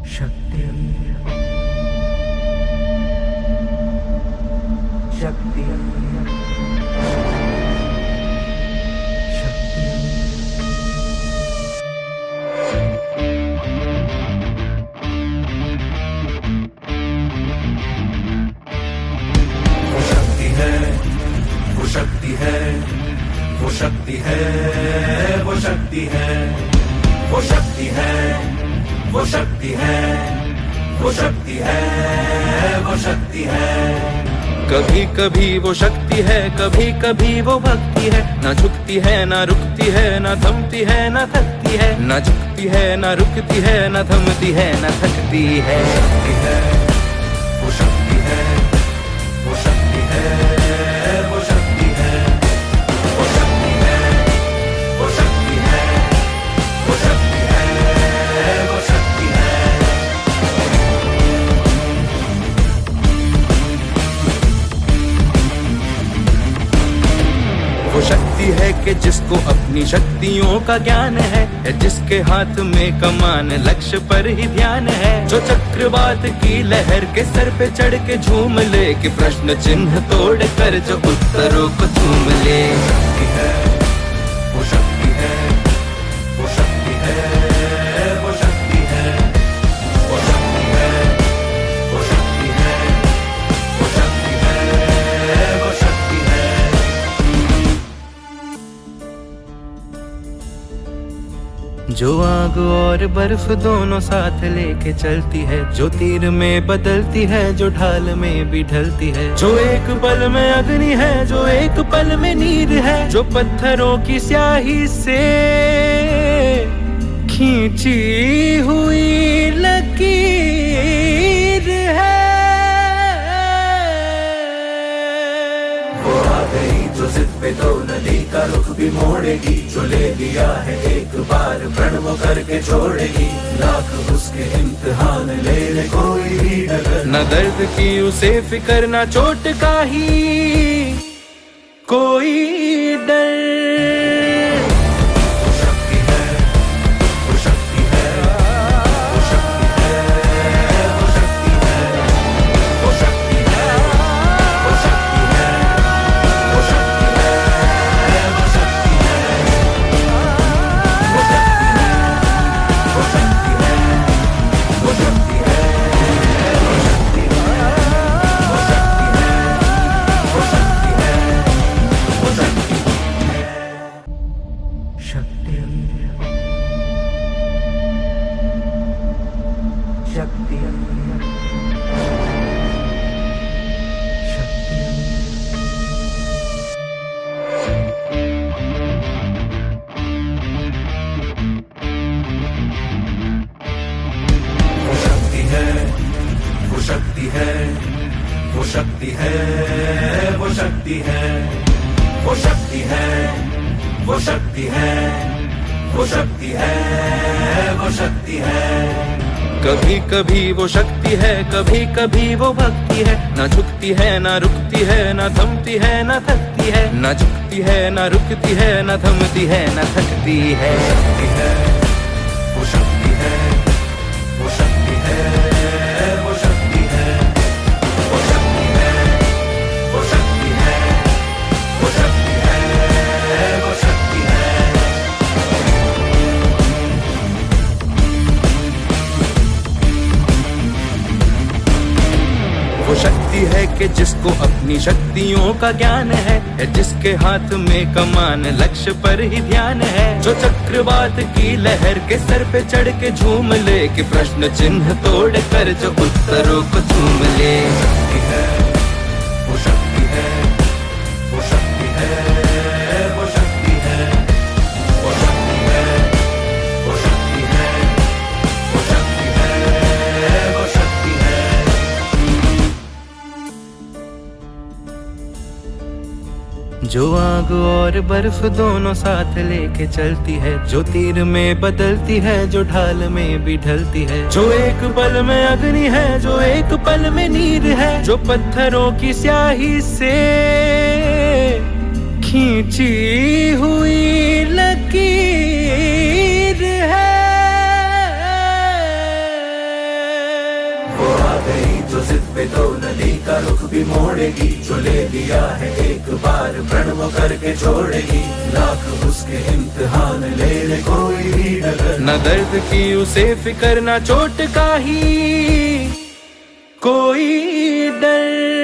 शक्ति शक्ति शक्ति वो शक्ति है, वो शक्ति है, वो शक्ति है, वो शक्ति है, वो शक्ति है, वो शक्ति है, वो शक्ति है, वो शक्ति है। कभी कभी वो शक्ति है, कभी कभी वो भक्ति है। ना झुकती है ना रुकती है, ना थमती है ना थकती है। ना झुकती है ना रुकती है, ना थमती है ना थकती है। शक्ति है, वो शक्ति है, वो शक्ति है, वो शक्ति है, वो शक्ति है, वो शक्ति है, वो शक्ति है, वो शक्ति है। वो शक्ति है कि जिसको अपनी शक्तियों का ज्ञान है, जिसके हाथ में कमान लक्ष्य पर ही ध्यान है। जो चक्रवात की लहर के सर पे चढ़ के झूम ले, कि प्रश्न चिन्ह तोड़ कर जो उत्तरों को चूम ले। शक्ति है, वो शक्ति है, वो शक्ति है, वो शक्ति है, वो शक्ति है, वो शक्ति है, वो शक्ति है, वो शक्ति है। जो आग और बर्फ दोनों साथ लेके चलती है, जो तीर में बदलती है, जो ढाल में भी ढलती है। जो एक पल में अग्नि है, जो एक पल में नीर है। जो पत्थरों की स्याही से खींची हुई लकीर है। वो आ गई जो जिद पे तो नदी का रुख भी मोड़ेगी। जो ले लिया है एक बार प्रण वो करके छोड़ेगी। लाख उसके इम्तिहान ले ले कोई भी डगर। न दर्द की उसे फिकर, न चोट का ही कोई डर। वो शक्ति है, वो शक्ति है, वो शक्ति है, वो शक्ति है, वो शक्ति है, वो शक्ति है, वो शक्ति है, वो शक्ति है, वो शक्ति है, वो शक्ति है, वो शक्ति है, वो शक्ति है, वो शक्ति है, वो शक्ति है, वो शक्ति है। शक्ति शक्ति शक्ति वो शक्ति है, वो शक्ति है, वो शक्ति है, वो शक्ति है, वो शक्ति है, वो शक्ति है, वो शक्ति है, वो शक्ति है। कभी कभी वो शक्ति है, कभी कभी वो भक्ति है। ना झुकती है ना रुकती है, ना थमती है ना थकती है। ना झुकती है ना रुकती है, ना थमती है ना थकती है। शक्ति है, वो शक्ति है, वो शक्ति है, वो शक्ति है, वो शक्ति है, वो शक्ति है, वो शक्ति है, वो शक्ति है। वो शक्ति है कि जिसको अपनी शक्तियों का ज्ञान है, जिसके हाथ में कमान लक्ष्य पर ही ध्यान है। जो चक्रवात की लहर के सर पे चढ़ के झूम ले, कि प्रश्न चिन्ह तोड़ कर जो उत्तरों को चूम ले। शक्ति है, वो शक्ति है, वो शक्ति है, वो शक्ति है, वो शक्ति है, वो शक्ति है, वो शक्ति है, वो शक्ति है। जो आग और बर्फ दोनों साथ लेके चलती है। जो तीर में बदलती है, जो ढाल में भी ढलती है। जो एक पल में अग्नि है, जो एक पल में नीर है। जो पत्थरों की स्याही से खींची हुई लकीर है। पे तो नदी का रुख भी मोड़ेगी, जो ले लिया है एक बार प्रण वो करके छोड़ेगी। लाख उसके इम्तिहान ले ले कोई भी डगर, न दर्द की उसे फिक्र, न चोट का ही कोई डर।